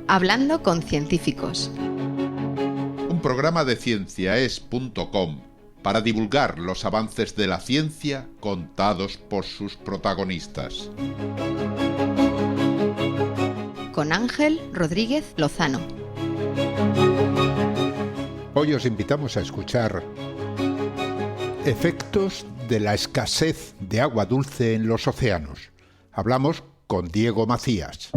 Hablando con científicos. Un programa de cienciaes.com para divulgar los avances de la ciencia contados por sus protagonistas. Con Ángel Rodríguez Lozano. Hoy os invitamos a escuchar efectos de la escasez de agua dulce en los océanos. Hablamos con Diego Macías.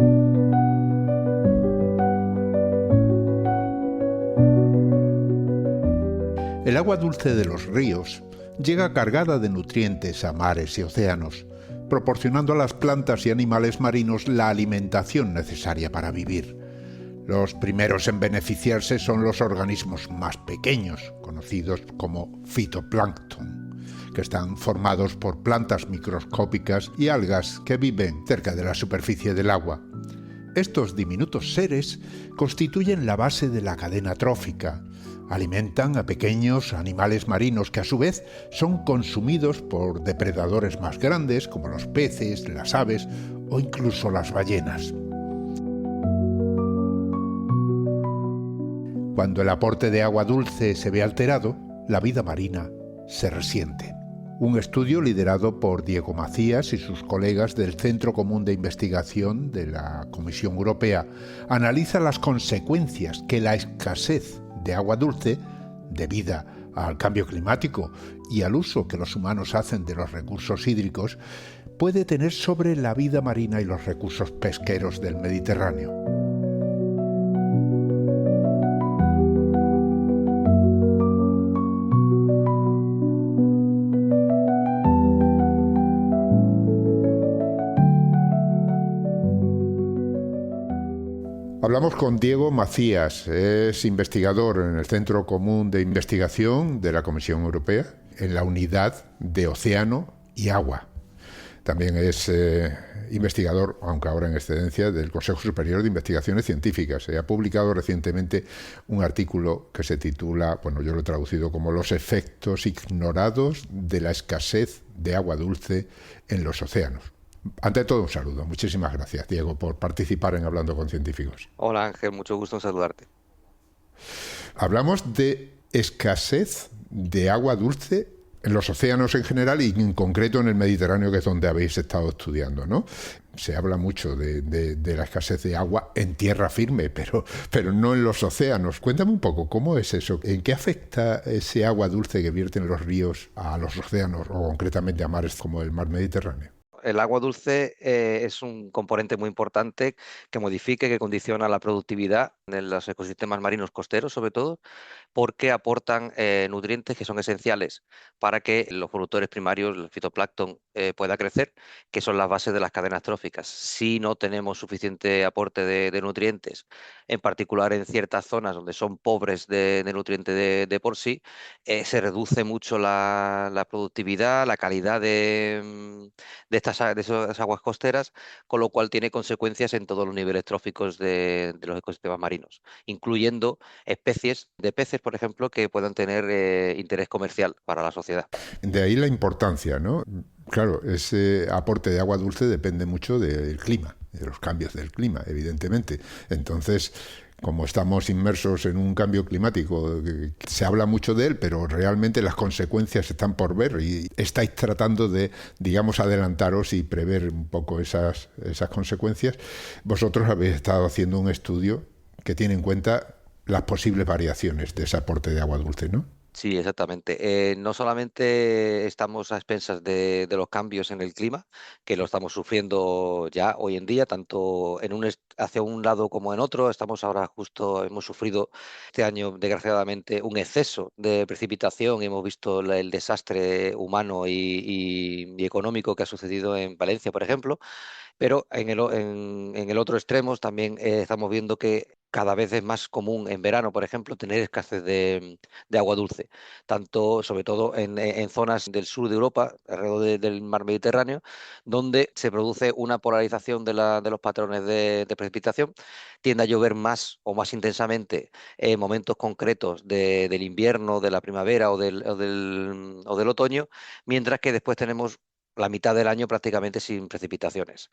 El agua dulce de los ríos llega cargada de nutrientes a mares y océanos, proporcionando a las plantas y animales marinos la alimentación necesaria para vivir. Los primeros en beneficiarse son los organismos más pequeños, conocidos como fitoplancton, que están formados por plantas microscópicas y algas que viven cerca de la superficie del agua. Estos diminutos seres constituyen la base de la cadena trófica. Alimentan a pequeños animales marinos que a su vez son consumidos por depredadores más grandes como los peces, las aves o incluso las ballenas. Cuando el aporte de agua dulce se ve alterado, la vida marina se resiente. Un estudio liderado por Diego Macías y sus colegas del Centro Común de Investigación de la Comisión Europea analiza las consecuencias que la escasez de agua dulce, debida al cambio climático y al uso que los humanos hacen de los recursos hídricos, puede tener sobre la vida marina y los recursos pesqueros del Mediterráneo. Hablamos con Diego Macías, es investigador en el Centro Común de Investigación de la Comisión Europea, en la unidad de Océano y Agua. También es investigador, aunque ahora en excedencia, del Consejo Superior de Investigaciones Científicas. Ha publicado recientemente un artículo que se titula, bueno, yo lo he traducido como Los efectos ignorados de la escasez de agua dulce en los océanos. Ante todo, un saludo. Muchísimas gracias, Diego, por participar en Hablando con Científicos. Hola, Ángel. Mucho gusto en saludarte. Hablamos de escasez de agua dulce en los océanos en general y en concreto en el Mediterráneo, que es donde habéis estado estudiando, ¿no? Se habla mucho de la escasez de agua en tierra firme, pero no en los océanos. Cuéntame un poco, ¿cómo es eso? ¿En qué afecta ese agua dulce que vierten los ríos a los océanos o concretamente a mares como el mar Mediterráneo? El agua dulce es un componente muy importante que modifica y que condiciona la productividad en los ecosistemas marinos costeros, sobre todo, porque aportan nutrientes que son esenciales para que los productores primarios, el fitoplancton, pueda crecer, que son las bases de las cadenas tróficas. Si no tenemos suficiente aporte de nutrientes, en particular en ciertas zonas donde son pobres de nutrientes de por sí, se reduce mucho la productividad, la calidad de esas aguas costeras, con lo cual tiene consecuencias en todos los niveles tróficos de los ecosistemas marinos, incluyendo especies de peces, por ejemplo, que puedan tener interés comercial para la sociedad. De ahí la importancia, ¿no? Claro, ese aporte de agua dulce depende mucho del clima, de los cambios del clima, evidentemente. Entonces, como estamos inmersos en un cambio climático, se habla mucho de él, pero realmente las consecuencias están por ver y estáis tratando de, digamos, adelantaros y prever un poco esas consecuencias. Vosotros habéis estado haciendo un estudio que tiene en cuenta las posibles variaciones de ese aporte de agua dulce, ¿no? Sí, exactamente. No solamente estamos a expensas de los cambios en el clima, que lo estamos sufriendo ya hoy en día, tanto hacia un lado como en otro. Hemos sufrido este año, desgraciadamente, un exceso de precipitación y hemos visto el desastre humano y económico que ha sucedido en Valencia, por ejemplo. Pero en el otro extremo también estamos viendo que cada vez es más común en verano, por ejemplo, tener escasez de agua dulce, tanto, sobre todo en zonas del sur de Europa, alrededor del mar Mediterráneo, donde se produce una polarización de los patrones de precipitación. Tiende a llover más o más intensamente en momentos concretos del invierno, de la primavera o del otoño, mientras que después tenemos la mitad del año prácticamente sin precipitaciones.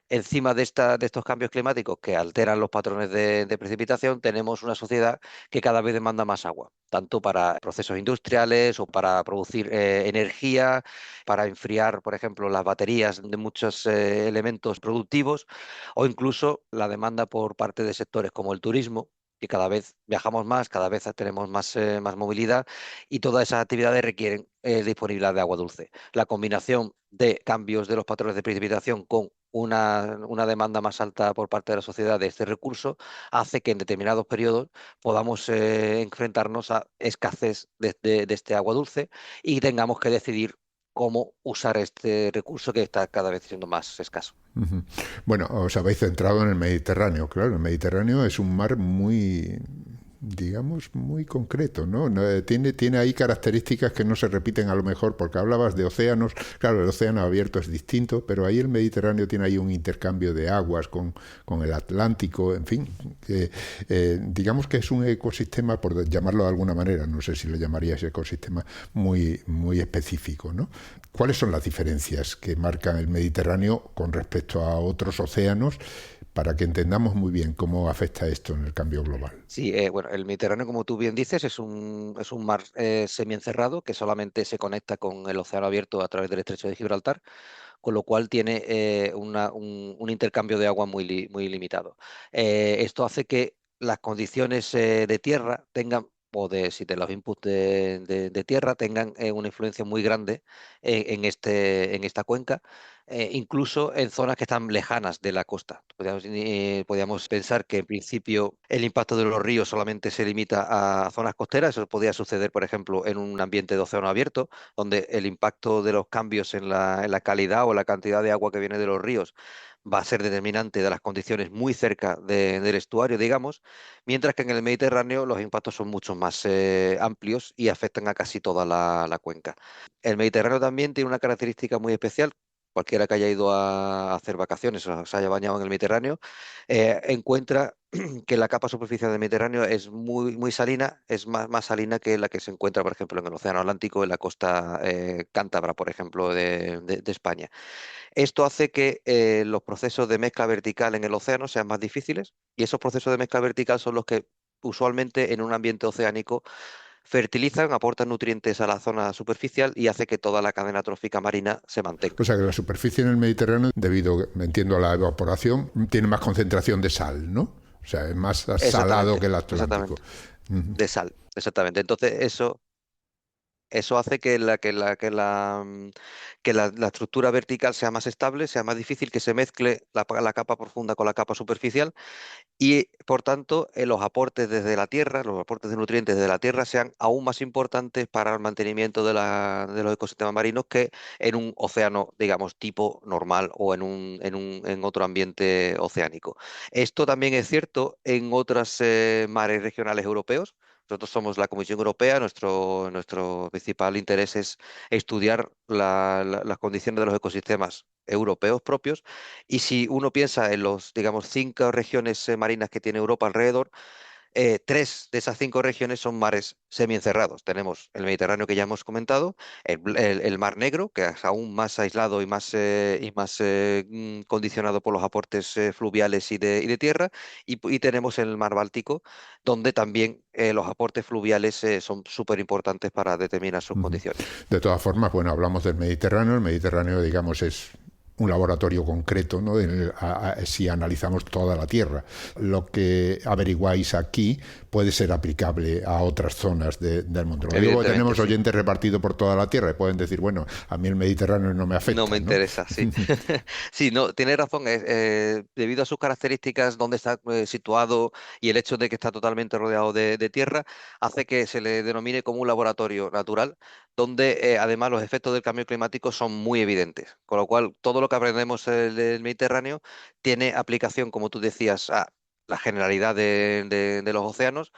Encima de estos cambios climáticos que alteran los patrones de precipitación, tenemos una sociedad que cada vez demanda más agua, tanto para procesos industriales o para producir energía, para enfriar, por ejemplo, las baterías de muchos elementos productivos, o incluso la demanda por parte de sectores como el turismo, que cada vez viajamos más, cada vez tenemos más movilidad, y todas esas actividades requieren disponibilidad de agua dulce. La combinación de cambios de los patrones de precipitación con una demanda más alta por parte de la sociedad de este recurso hace que en determinados periodos podamos enfrentarnos a escasez de este agua dulce y tengamos que decidir cómo usar este recurso que está cada vez siendo más escaso. Ujú. Bueno, os habéis centrado en el Mediterráneo. Claro, el Mediterráneo es un mar muy, digamos, muy concreto, ¿no? Tiene ahí características que no se repiten a lo mejor, porque hablabas de océanos. Claro, el océano abierto es distinto, pero ahí el Mediterráneo tiene ahí un intercambio de aguas con el Atlántico, en fin. Digamos que es un ecosistema, por llamarlo de alguna manera, no sé si lo llamaríais ecosistema, muy, muy específico, ¿no? ¿Cuáles son las diferencias que marcan el Mediterráneo con respecto a otros océanos para que entendamos muy bien cómo afecta esto en el cambio global? Sí, bueno, el Mediterráneo, como tú bien dices, es un mar semiencerrado que solamente se conecta con el océano abierto a través del estrecho de Gibraltar, con lo cual tiene un intercambio de agua muy limitado. Esto hace que las condiciones de tierra tengan, si de los inputs de tierra, tengan una influencia muy grande en esta cuenca, incluso en zonas que están lejanas de la costa. Podríamos pensar que en principio el impacto de los ríos solamente se limita a zonas costeras. Eso podría suceder, por ejemplo, en un ambiente de océano abierto, donde el impacto de los cambios en la calidad o la cantidad de agua que viene de los ríos va a ser determinante de las condiciones muy cerca del estuario, digamos, mientras que en el Mediterráneo los impactos son mucho más amplios y afectan a casi toda la cuenca. El Mediterráneo también tiene una característica muy especial. Cualquiera que haya ido a hacer vacaciones o se haya bañado en el Mediterráneo, encuentra que la capa superficial del Mediterráneo es muy salina, es más salina que la que se encuentra, por ejemplo, en el Océano Atlántico, en la costa cántabra, por ejemplo, de España. Esto hace que los procesos de mezcla vertical en el océano sean más difíciles, y esos procesos de mezcla vertical son los que usualmente en un ambiente oceánico fertilizan, aportan nutrientes a la zona superficial y hace que toda la cadena trófica marina se mantenga. O sea que la superficie en el Mediterráneo, debido, entiendo, a la evaporación, tiene más concentración de sal, ¿no? O sea, es más salado que el Atlántico. Exactamente, de sal, exactamente. Entonces eso hace que la estructura vertical sea más estable, sea más difícil que se mezcle la capa profunda con la capa superficial, y por tanto los aportes desde la Tierra, los aportes de nutrientes desde la Tierra sean aún más importantes para el mantenimiento de los ecosistemas marinos que en un océano, digamos, tipo normal o en otro ambiente oceánico. Esto también es cierto en otros mares regionales europeos. Nosotros somos la Comisión Europea, nuestro principal interés es estudiar las condiciones de los ecosistemas europeos propios, y si uno piensa en los, digamos, 5 regiones marinas que tiene Europa alrededor, 3 de esas 5 regiones son mares semiencerrados. Tenemos el Mediterráneo, que ya hemos comentado, el Mar Negro, que es aún más aislado y más condicionado por los aportes fluviales y de tierra, y tenemos el Mar Báltico, donde también los aportes fluviales son súper importantes para determinar sus condiciones. De todas formas, bueno, hablamos del Mediterráneo. El Mediterráneo, digamos, es un laboratorio concreto, ¿no? Si analizamos toda la Tierra. Lo que averiguáis aquí puede ser aplicable a otras zonas del mundo. Luego tenemos oyentes repartidos por toda la Tierra y pueden decir, bueno, a mí el Mediterráneo no me afecta. No me interesa, sí. Sí, no, tiene razón. Debido a sus características, donde está situado y el hecho de que está totalmente rodeado de tierra, hace que se le denomine como un laboratorio natural, donde además los efectos del cambio climático son muy evidentes. Con lo cual, todo lo que aprendemos del Mediterráneo tiene aplicación, como tú decías, a la generalidad de los océanos,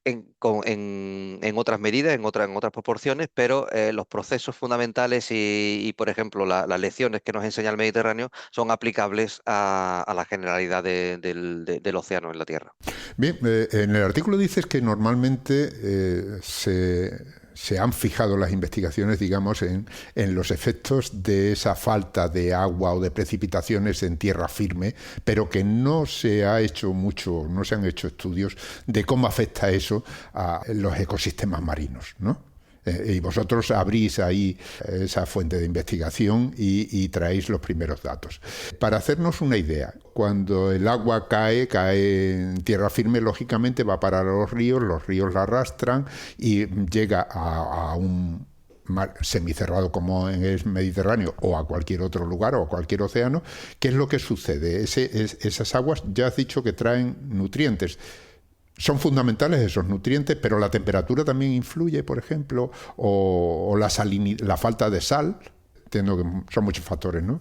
en otras medidas, en otras proporciones, pero los procesos fundamentales por ejemplo, las lecciones que nos enseña el Mediterráneo son aplicables a la generalidad del océano en la Tierra. Bien, en el artículo dices que normalmente se han fijado las investigaciones, digamos, en los efectos de esa falta de agua o de precipitaciones en tierra firme, pero que no se ha hecho mucho, no se han hecho estudios de cómo afecta eso a los ecosistemas marinos, ¿no? Y vosotros abrís ahí esa fuente de investigación y traéis los primeros datos. Para hacernos una idea, cuando el agua cae en tierra firme, lógicamente va a parar a los ríos la arrastran y llega a un mar semicerrado como en el Mediterráneo o a cualquier otro lugar o a cualquier océano. ¿Qué es lo que sucede? Esas aguas ya has dicho que traen nutrientes. Son fundamentales esos nutrientes, pero la temperatura también influye, por ejemplo, o la falta de sal. Entiendo que son muchos factores, ¿no?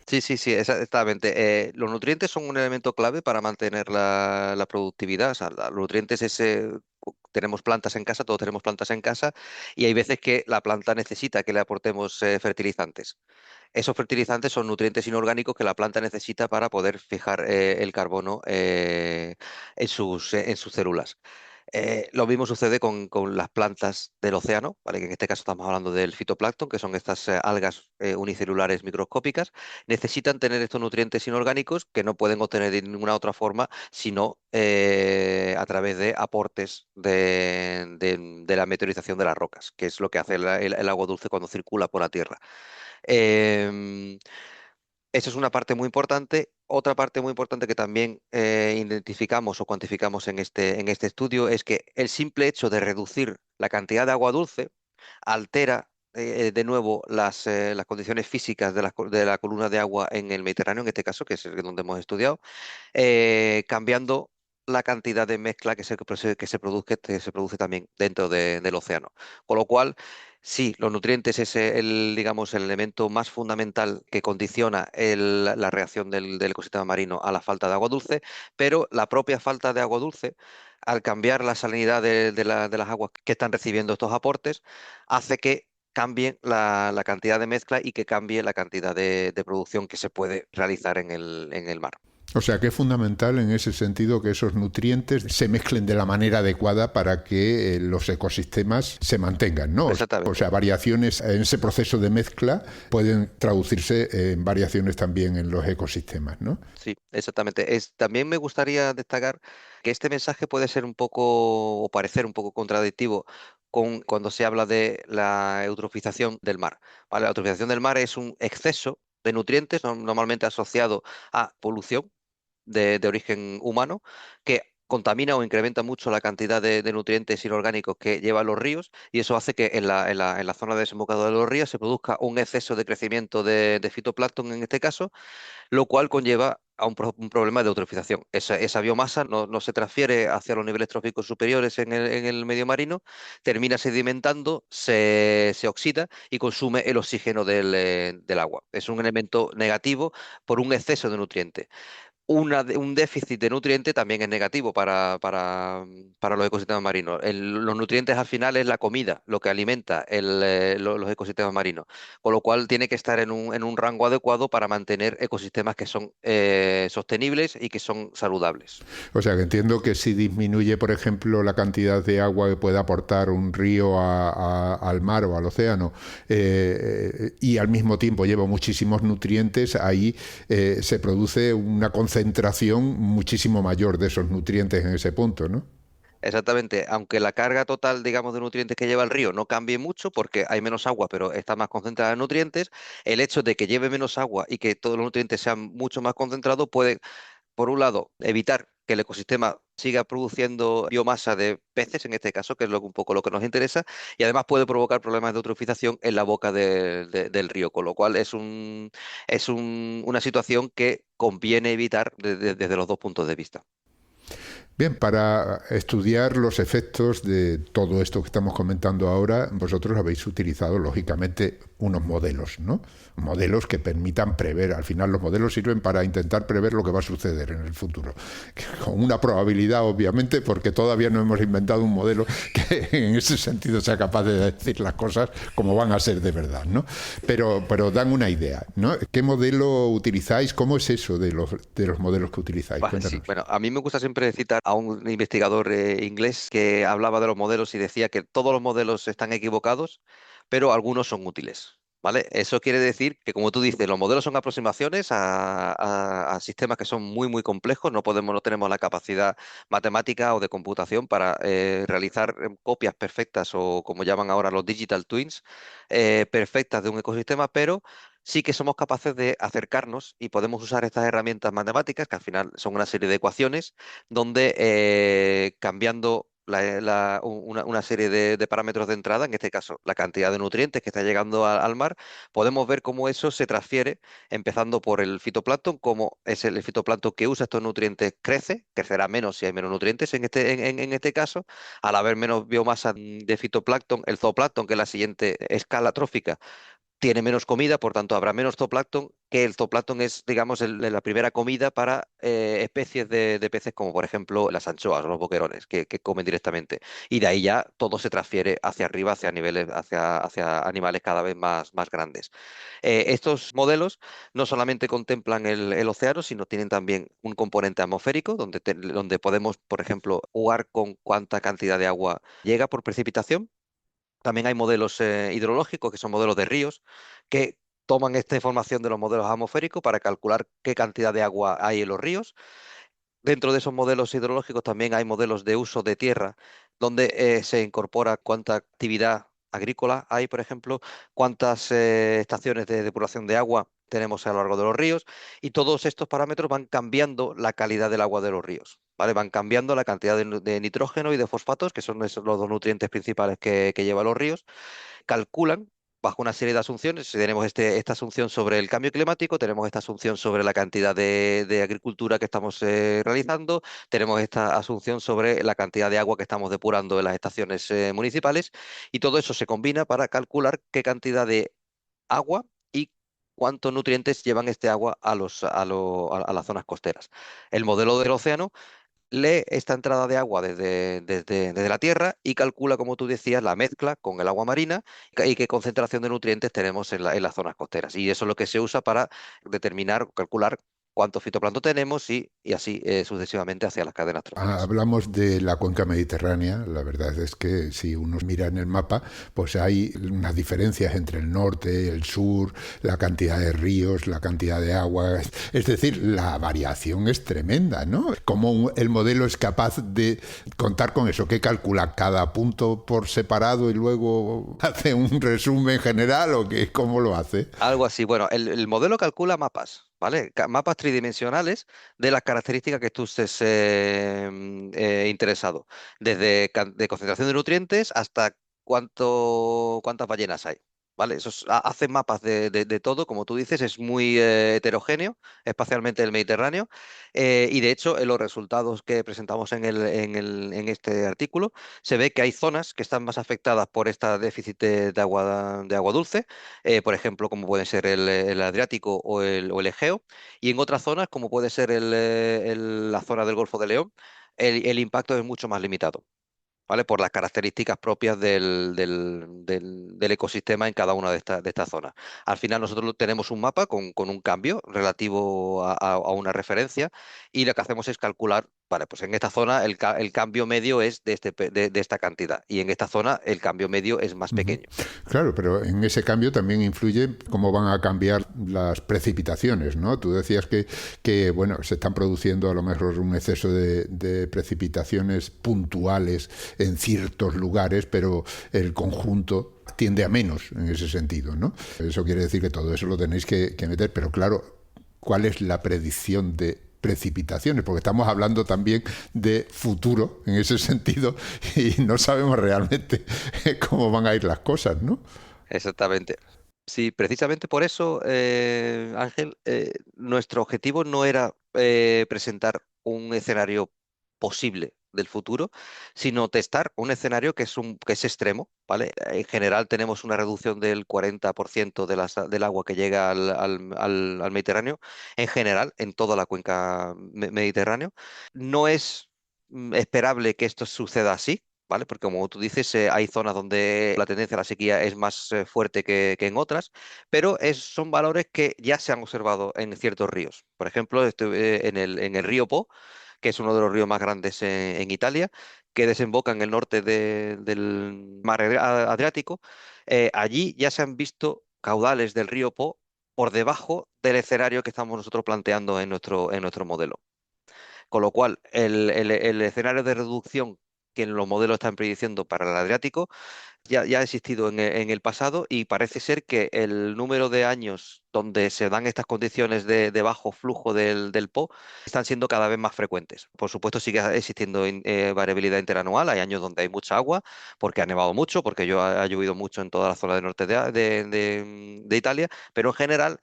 Sí, exactamente. Los nutrientes son un elemento clave para mantener la productividad. O sea, los nutrientes tenemos plantas en casa, todos tenemos plantas en casa, y hay veces que la planta necesita que le aportemos fertilizantes. Esos fertilizantes son nutrientes inorgánicos que la planta necesita para poder fijar el carbono en sus células. Lo mismo sucede con las plantas del océano, ¿vale? Que en este caso estamos hablando del fitoplancton, que son estas algas unicelulares microscópicas. Necesitan tener estos nutrientes inorgánicos que no pueden obtener de ninguna otra forma, sino a través de aportes de la meteorización de las rocas, que es lo que hace el agua dulce cuando circula por la Tierra. Em, Esa es una parte muy importante. Otra parte muy importante que también identificamos o cuantificamos en este estudio es que el simple hecho de reducir la cantidad de agua dulce altera de nuevo las condiciones físicas de la columna de agua en el Mediterráneo, en este caso, que es donde hemos estudiado, cambiando la cantidad de mezcla que se produce también dentro del océano. Con lo cual, sí, los nutrientes es digamos, el elemento más fundamental que condiciona la reacción del ecosistema marino a la falta de agua dulce, pero la propia falta de agua dulce, al cambiar la salinidad de las aguas que están recibiendo estos aportes, hace que cambie la cantidad de mezcla y que cambie la cantidad de producción que se puede realizar en el mar. O sea que es fundamental en ese sentido que esos nutrientes se mezclen de la manera adecuada para que los ecosistemas se mantengan, ¿no? Exactamente. O sea, variaciones en ese proceso de mezcla pueden traducirse en variaciones también en los ecosistemas, ¿no? Sí, exactamente. También me gustaría destacar que este mensaje puede ser un poco o parecer un poco contradictivo cuando se habla de la eutrofización del mar. ¿Vale? La eutrofización del mar es un exceso de nutrientes normalmente asociado a polución de origen humano que contamina o incrementa mucho la cantidad de nutrientes inorgánicos que llevan los ríos, y eso hace que en la zona de desembocadura de los ríos se produzca un exceso de crecimiento de fitoplancton en este caso, lo cual conlleva a un problema de eutrofización. Esa biomasa no se transfiere hacia los niveles tróficos superiores en el medio marino, termina sedimentando, se oxida y consume el oxígeno del agua. Es un elemento negativo por un exceso de nutrientes. Un déficit de nutrientes también es negativo para los ecosistemas marinos. Los nutrientes al final es la comida, lo que alimenta los ecosistemas marinos, con lo cual tiene que estar en un rango adecuado para mantener ecosistemas que son sostenibles y que son saludables. O sea que entiendo que si disminuye, por ejemplo, la cantidad de agua que puede aportar un río al mar o al océano y al mismo tiempo lleva muchísimos nutrientes, ahí se produce una concentración muchísimo mayor de esos nutrientes en ese punto, ¿no? Exactamente, aunque la carga total, digamos, de nutrientes que lleva el río no cambie mucho porque hay menos agua, pero está más concentrada en nutrientes, el hecho de que lleve menos agua y que todos los nutrientes sean mucho más concentrados puede, por un lado, evitar que el ecosistema siga produciendo biomasa de peces, en este caso, que es un poco lo que nos interesa, y además puede provocar problemas de eutrofización en la boca del río, con lo cual una situación que conviene evitar desde los dos puntos de vista. Bien, para estudiar los efectos de todo esto que estamos comentando ahora, vosotros habéis utilizado, lógicamente, unos modelos, ¿no? Modelos que permitan prever. Al final los modelos sirven para intentar prever lo que va a suceder en el futuro. Con una probabilidad, obviamente, porque todavía no hemos inventado un modelo que en ese sentido sea capaz de decir las cosas como van a ser de verdad, ¿no? Pero dan una idea, ¿no? ¿Qué modelo utilizáis? ¿Cómo es eso de los modelos que utilizáis? Sí, Cuéntanos. bueno, a mí me gusta siempre citar a un investigador inglés que hablaba de los modelos y decía que todos los modelos están equivocados, pero algunos son útiles. ¿Vale? Eso quiere decir que, como tú dices, los modelos son aproximaciones a sistemas que son muy, muy complejos. No tenemos la capacidad matemática o de computación para realizar copias perfectas o, como llaman ahora, los digital twins, perfectas de un ecosistema, pero sí que somos capaces de acercarnos y podemos usar estas herramientas matemáticas, que al final son una serie de ecuaciones, donde cambiando una serie de parámetros de entrada, en este caso la cantidad de nutrientes que está llegando al mar, podemos ver cómo eso se transfiere, empezando por el fitoplancton, cómo es el fitoplancton que usa estos nutrientes crecerá menos si hay menos nutrientes en este caso, al haber menos biomasa de fitoplancton, el zooplancton, que es la siguiente escala trófica, tiene menos comida, por tanto habrá menos zooplancton, que el zooplancton es, digamos, la primera comida para especies de peces como, por ejemplo, las anchoas o los boquerones, que comen directamente. Y de ahí ya todo se transfiere hacia arriba, hacia niveles, hacia animales cada vez más grandes. Estos modelos no solamente contemplan el océano, sino tienen también un componente atmosférico, donde podemos, por ejemplo, jugar con cuánta cantidad de agua llega por precipitación. También hay modelos hidrológicos, que son modelos de ríos, que toman esta información de los modelos atmosféricos para calcular qué cantidad de agua hay en los ríos. Dentro de esos modelos hidrológicos también hay modelos de uso de tierra, donde se incorpora cuánta actividad agrícola hay, por ejemplo, cuántas estaciones de depuración de agua tenemos a lo largo de los ríos, y todos estos parámetros van cambiando la calidad del agua de los ríos, ¿vale? Van cambiando la cantidad de nitrógeno y de fosfatos, que son los dos nutrientes principales que llevan los ríos. Calculan bajo una serie de asunciones. Si tenemos esta asunción sobre el cambio climático, tenemos esta asunción sobre la cantidad de agricultura que estamos realizando, tenemos esta asunción sobre la cantidad de agua que estamos depurando en las estaciones municipales, y todo eso se combina para calcular qué cantidad de agua y cuántos nutrientes llevan este agua a las zonas costeras. El modelo del océano lee esta entrada de agua desde la tierra y calcula, como tú decías, la mezcla con el agua marina y qué concentración de nutrientes tenemos en las zonas costeras. Y eso es lo que se usa para determinar o calcular cuánto fitoplancton tenemos y así sucesivamente hacia las cadenas tróficas. Hablamos de la cuenca mediterránea. La verdad es que si uno mira en el mapa, pues hay unas diferencias entre el norte, el sur, la cantidad de ríos, la cantidad de agua. Es decir, la variación es tremenda, ¿no? ¿Cómo el modelo es capaz de contar con eso? ¿Qué calcula cada punto por separado y luego hace un resumen general o qué? ¿Cómo lo hace? Algo así. Bueno, el modelo calcula mapas, ¿vale? Mapas tridimensionales de las características que tú estés interesado, desde de concentración de nutrientes hasta cuántas ballenas hay. ¿Vale? Hace mapas de todo, como tú dices, es muy heterogéneo, especialmente el Mediterráneo, y de hecho en los resultados que presentamos en este artículo se ve que hay zonas que están más afectadas por este déficit de agua dulce, por ejemplo, como puede ser el Adriático o el Egeo, y en otras zonas, como puede ser la zona del Golfo de León, el impacto es mucho más limitado. ¿Vale? Por las características propias del ecosistema en cada una de estas zonas. Al final nosotros tenemos un mapa con un cambio relativo a una referencia, y lo que hacemos es calcular, vale, pues en esta zona el cambio medio es de esta cantidad, y en esta zona el cambio medio es más Ujú. pequeño. Claro, pero en ese cambio también influye cómo van a cambiar las precipitaciones, ¿no? Tú decías bueno, se están produciendo a lo mejor un exceso de precipitaciones puntuales en ciertos lugares, pero el conjunto tiende a menos en ese sentido, ¿no? Eso quiere decir que todo eso lo tenéis que meter, pero claro, ¿cuál es la predicción de precipitaciones? Porque estamos hablando también de futuro en ese sentido y no sabemos realmente cómo van a ir las cosas, ¿no? Exactamente. Sí, precisamente por eso, Ángel, nuestro objetivo no era presentar un escenario posible del futuro, sino testar un escenario que es extremo, ¿vale? En general tenemos una reducción del 40% del agua que llega al Mediterráneo, en general, en toda la cuenca mediterránea. No es esperable que esto suceda así. ¿Vale? Porque como tú dices, hay zonas donde la tendencia a la sequía es más fuerte que en otras, pero son valores que ya se han observado en ciertos ríos. Por ejemplo, en el río Po, que es uno de los ríos más grandes en Italia, que desemboca en el norte del mar Adriático. Allí ya se han visto caudales del río Po por debajo del escenario que estamos nosotros planteando en nuestro modelo. Con lo cual, el escenario de reducción que los modelos están prediciendo para el Adriático ya ha existido en el pasado, y parece ser que el número de años donde se dan estas condiciones de bajo flujo del Po están siendo cada vez más frecuentes. Por supuesto, sigue existiendo variabilidad interanual. Hay años donde hay mucha agua porque ha nevado mucho, porque ha llovido mucho en toda la zona del norte de Italia, pero en general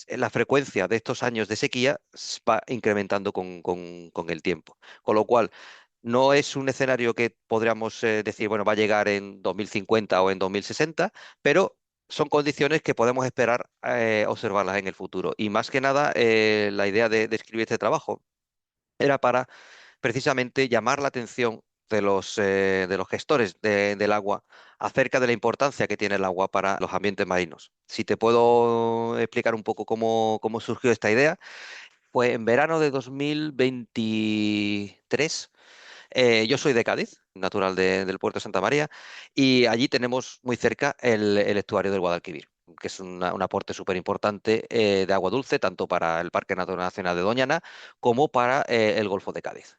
la frecuencia de estos años de sequía va incrementando con el tiempo. Con lo cual, no es un escenario que podríamos decir, bueno, va a llegar en 2050 o en 2060, pero son condiciones que podemos esperar observarlas en el futuro. Y más que nada, la idea de escribir este trabajo era para precisamente llamar la atención de los gestores del agua acerca de la importancia que tiene el agua para los ambientes marinos. Si te puedo explicar un poco cómo surgió esta idea, fue en verano de 2023. Yo soy de Cádiz, natural del puerto de Santa María, y allí tenemos muy cerca el estuario del Guadalquivir, que es un aporte súper importante de agua dulce, tanto para el Parque Nacional de Doñana como para el Golfo de Cádiz.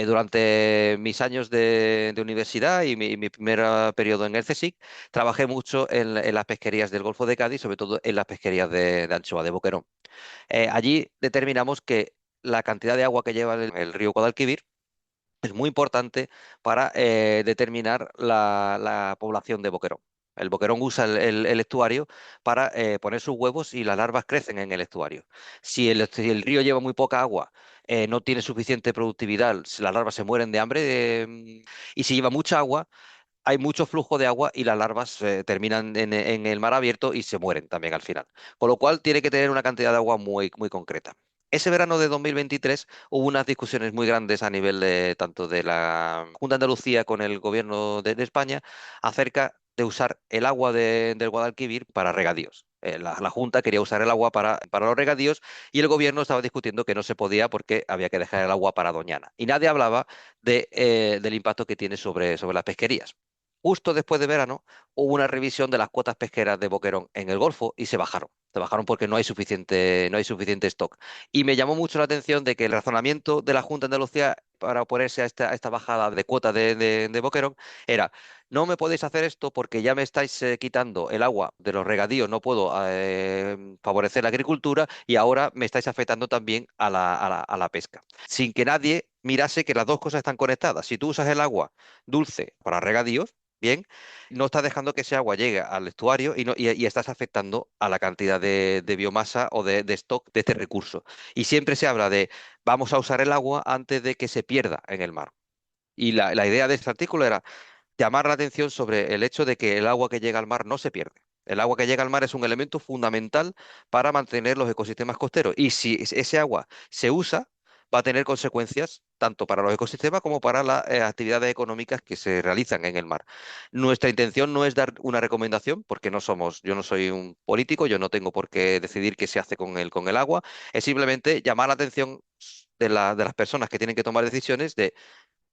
Durante mis años de universidad y mi primer periodo en el CSIC, trabajé mucho en las pesquerías del Golfo de Cádiz, sobre todo en las pesquerías de anchoa, de boquerón. Allí determinamos que la cantidad de agua que lleva el río Guadalquivir es muy importante para determinar la población de boquerón. El boquerón usa el estuario para poner sus huevos, y las larvas crecen en el estuario. Si el río lleva muy poca agua, no tiene suficiente productividad, las larvas se mueren de hambre, y si lleva mucha agua, hay mucho flujo de agua y las larvas terminan en el mar abierto y se mueren también al final. Con lo cual tiene que tener una cantidad de agua muy, muy concreta. Ese verano de 2023 hubo unas discusiones muy grandes a nivel tanto de la Junta de Andalucía con el gobierno de España acerca de usar el agua del Guadalquivir para regadíos. La Junta quería usar el agua para los regadíos, y el gobierno estaba discutiendo que no se podía porque había que dejar el agua para Doñana. Y nadie hablaba del impacto que tiene sobre las pesquerías. Justo después de verano hubo una revisión de las cuotas pesqueras de boquerón en el Golfo y se bajaron. Se bajaron porque no hay suficiente stock. Y me llamó mucho la atención de que el razonamiento de la Junta de Andalucía para oponerse a esta bajada de cuota de boquerón era: no me podéis hacer esto porque ya me estáis quitando el agua de los regadíos, no puedo favorecer la agricultura, y ahora me estáis afectando también a la pesca. Sin que nadie mirase que las dos cosas están conectadas. Si tú usas el agua dulce para regadíos, bien, no estás dejando que ese agua llegue al estuario, y estás afectando a la cantidad de biomasa o de stock de este recurso. Y siempre se habla de vamos a usar el agua antes de que se pierda en el mar. Y la idea de este artículo era llamar la atención sobre el hecho de que el agua que llega al mar no se pierde. El agua que llega al mar es un elemento fundamental para mantener los ecosistemas costeros. Y si ese agua se usa, va a tener consecuencias tanto para los ecosistemas como para las actividades económicas que se realizan en el mar. Nuestra intención no es dar una recomendación, porque yo no soy un político, yo no tengo por qué decidir qué se hace con el agua. Es simplemente llamar la atención de las personas que tienen que tomar decisiones de: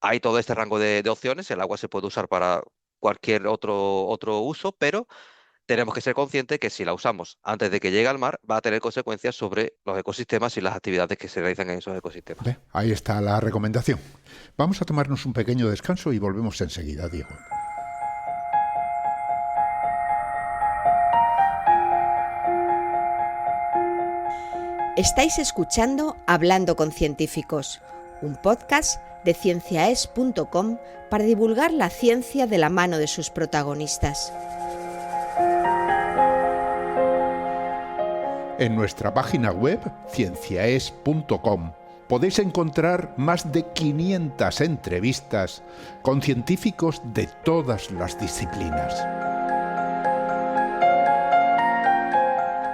hay todo este rango de opciones, el agua se puede usar para cualquier otro uso, pero tenemos que ser conscientes que si la usamos antes de que llegue al mar, va a tener consecuencias sobre los ecosistemas y las actividades que se realizan en esos ecosistemas. Ahí está la recomendación. Vamos a tomarnos un pequeño descanso y volvemos enseguida, Diego. Estáis escuchando Hablando con Científicos, un podcast de cienciaes.com para divulgar la ciencia de la mano de sus protagonistas. En nuestra página web, cienciaes.com, podéis encontrar más de 500 entrevistas con científicos de todas las disciplinas.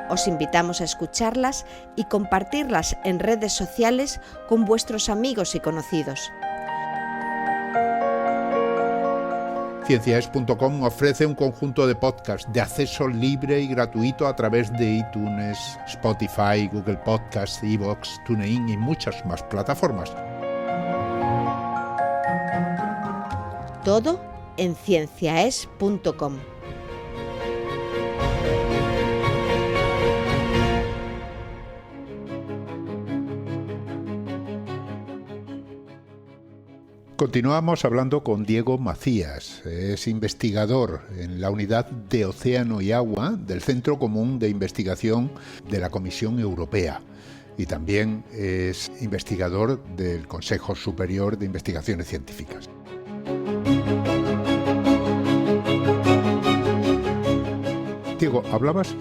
Os invitamos a escucharlas y compartirlas en redes sociales con vuestros amigos y conocidos. Cienciaes.com ofrece un conjunto de podcasts de acceso libre y gratuito a través de iTunes, Spotify, Google Podcasts, iVoox, TuneIn y muchas más plataformas. Todo en cienciaes.com. Continuamos hablando con Diego Macías. Es investigador en la unidad de Océano y Agua del Centro Común de Investigación de la Comisión Europea y también es investigador del Consejo Superior de Investigaciones Científicas. Diego, hablabas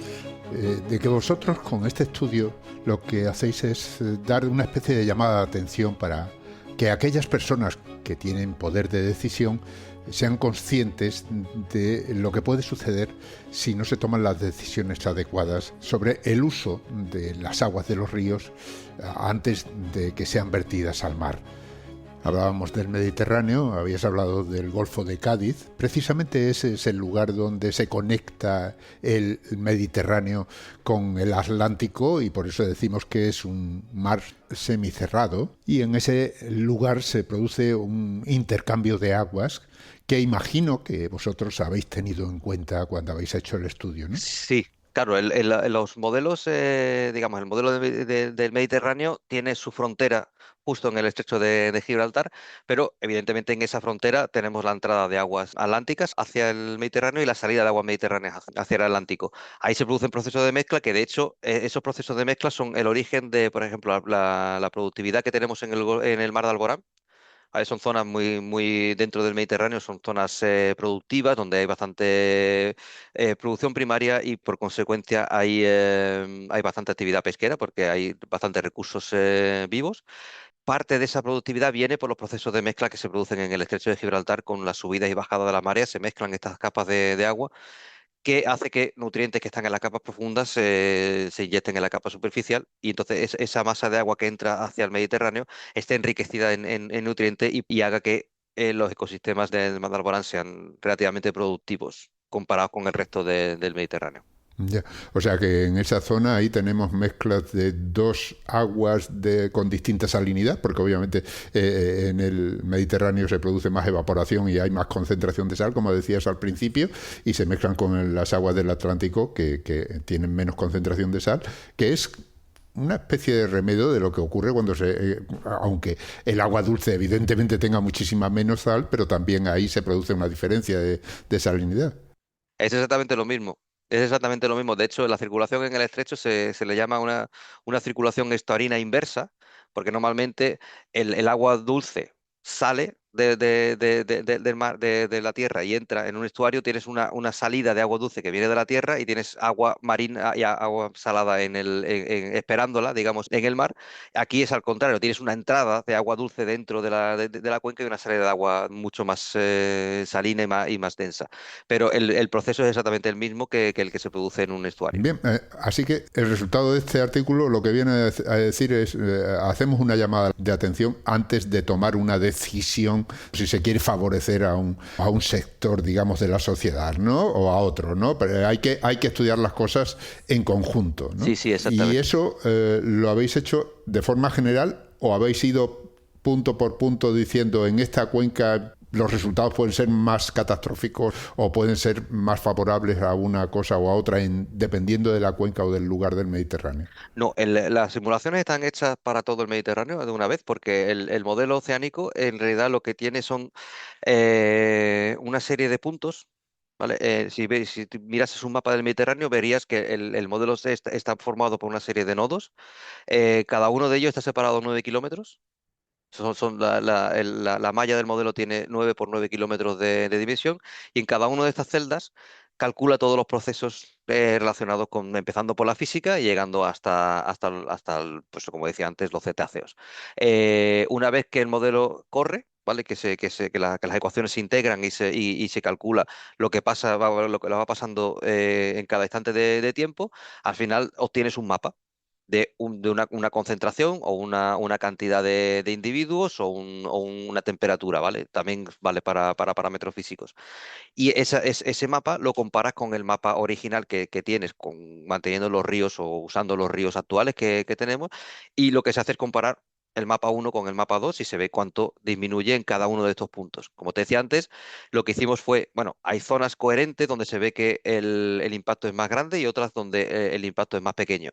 de que vosotros con este estudio lo que hacéis es dar una especie de llamada de atención para que aquellas personas que tienen poder de decisión sean conscientes de lo que puede suceder si no se toman las decisiones adecuadas sobre el uso de las aguas de los ríos antes de que sean vertidas al mar. Hablábamos del Mediterráneo, habías hablado del Golfo de Cádiz. Precisamente ese es el lugar donde se conecta el Mediterráneo con el Atlántico y por eso decimos que es un mar semicerrado. Y en ese lugar se produce un intercambio de aguas que imagino que vosotros habéis tenido en cuenta cuando habéis hecho el estudio, ¿no? Sí, claro, los modelos, digamos, el modelo del Mediterráneo tiene su frontera justo en el estrecho de Gibraltar, pero evidentemente en esa frontera tenemos la entrada de aguas atlánticas hacia el Mediterráneo y la salida de aguas mediterráneas hacia el Atlántico. Ahí se producen procesos de mezcla que, de hecho, esos procesos de mezcla son el origen de, por ejemplo, la productividad que tenemos en el mar de Alborán. Son zonas muy dentro del Mediterráneo, son zonas productivas donde hay bastante producción primaria y por consecuencia hay bastante actividad pesquera porque hay bastantes recursos vivos. Parte de esa productividad viene por los procesos de mezcla que se producen en el estrecho de Gibraltar con las subidas y bajadas de la marea, se mezclan estas capas de agua que hace que nutrientes que están en las capas profundas se inyecten en la capa superficial y entonces esa masa de agua que entra hacia el Mediterráneo esté enriquecida en nutrientes y haga que los ecosistemas del Mar de Alborán sean relativamente productivos comparados con el resto del Mediterráneo. Ya. O sea que en esa zona ahí tenemos mezclas de dos aguas con distinta salinidad, porque obviamente en el Mediterráneo se produce más evaporación y hay más concentración de sal, como decías al principio, y se mezclan con las aguas del Atlántico que tienen menos concentración de sal, que es una especie de remedio de lo que ocurre cuando aunque el agua dulce evidentemente tenga muchísima menos sal, pero también ahí se produce una diferencia de salinidad. Es exactamente lo mismo. Es exactamente lo mismo. De hecho, la circulación en el estrecho se le llama una circulación estuarina inversa, porque normalmente el agua dulce sale del mar, de la tierra y entra en un estuario, tienes una salida de agua dulce que viene de la tierra y tienes agua marina y agua salada esperándola, digamos, en el mar. Aquí es al contrario, tienes una entrada de agua dulce dentro de la cuenca y una salida de agua mucho más salina y más densa. Pero el proceso es exactamente el mismo que el que se produce en un estuario. Bien, así que el resultado de este artículo lo que viene a decir es hacemos una llamada de atención antes de tomar una decisión si se quiere favorecer a un sector, digamos, de la sociedad, ¿no? O a otro, ¿no? Pero hay que estudiar las cosas en conjunto, ¿no? Sí, exactamente. Y eso lo habéis hecho de forma general o habéis ido punto por punto diciendo en esta cuenca los resultados pueden ser más catastróficos o pueden ser más favorables a una cosa o a otra dependiendo de la cuenca o del lugar del Mediterráneo. No, las simulaciones están hechas para todo el Mediterráneo de una vez, porque el modelo oceánico en realidad lo que tiene son una serie de puntos. ¿Vale? Si tú mirases un mapa del Mediterráneo, verías que el modelo está formado por una serie de nodos. Cada uno de ellos está separado 9 kilómetros. La malla del modelo tiene 9 por 9 kilómetros de dimensión y en cada una de estas celdas calcula todos los procesos relacionados con, empezando por la física y llegando pues como decía antes, los cetáceos. Una vez que el modelo corre, ¿vale? Que las ecuaciones se integran y se calcula lo que pasa, lo que le va pasando en cada instante de tiempo, al final obtienes un mapa de una concentración o una cantidad de individuos o una temperatura, ¿vale? También vale para parámetros físicos. Y ese mapa lo comparas con el mapa original que tienes, manteniendo los ríos o usando los ríos actuales que tenemos, y lo que se hace es comparar el mapa uno con el mapa 2 y se ve cuánto disminuye en cada uno de estos puntos. Como te decía antes, lo que hicimos fue, bueno, hay zonas coherentes donde se ve que el impacto es más grande y otras donde el impacto es más pequeño.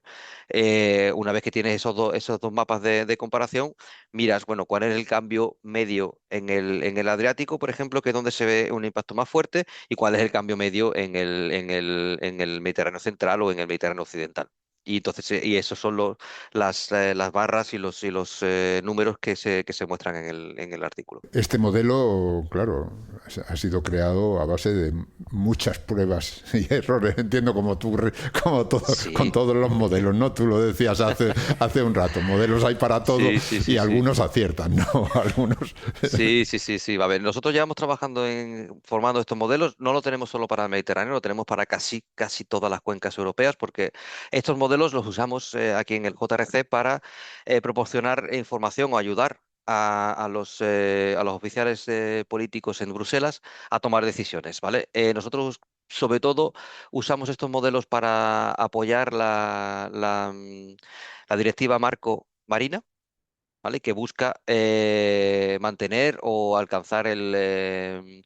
Una vez que tienes esos dos mapas de comparación, miras, bueno, cuál es el cambio medio en el Adriático, por ejemplo, que es donde se ve un impacto más fuerte, y cuál es el cambio medio en el Mediterráneo central o en el Mediterráneo occidental. Y entonces, y esos son las barras y los números que se muestran en el artículo. Este modelo, claro, ha sido creado a base de muchas pruebas y errores. Entiendo como todo, con Sí, todos los modelos, ¿no? Tú lo decías hace un rato, modelos hay para todo sí, sí, y sí, sí. algunos aciertan, ¿no? Algunos. Sí, sí, sí, sí. A ver, nosotros llevamos trabajando formando estos modelos, no lo tenemos solo para el Mediterráneo, lo tenemos para casi todas las cuencas europeas, porque estos modelos los usamos aquí en el JRC para proporcionar información o ayudar a los oficiales políticos en Bruselas a tomar decisiones, ¿vale? Nosotros, sobre todo, usamos estos modelos para apoyar la directiva Marco Marina, ¿vale? Que busca mantener o alcanzar el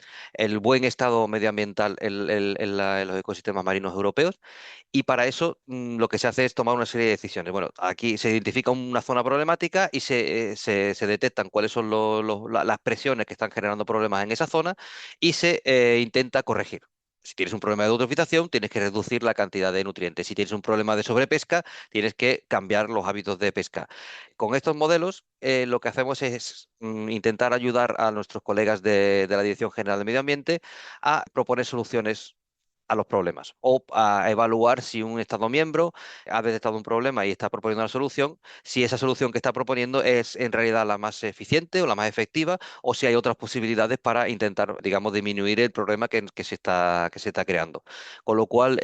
buen estado medioambiental en los ecosistemas marinos europeos. Y para eso lo que se hace es tomar una serie de decisiones. Bueno, aquí se identifica una zona problemática y se detectan cuáles son las presiones que están generando problemas en esa zona y se intenta corregir. Si tienes un problema de eutrofización, tienes que reducir la cantidad de nutrientes. Si tienes un problema de sobrepesca, tienes que cambiar los hábitos de pesca. Con estos modelos, lo que hacemos es intentar ayudar a nuestros colegas de la Dirección General de Medio Ambiente a proponer soluciones a los problemas o a evaluar si un Estado miembro ha detectado un problema y está proponiendo una solución, si esa solución que está proponiendo es en realidad la más eficiente o la más efectiva, o si hay otras posibilidades para intentar, digamos, disminuir el problema que se está creando. Con lo cual,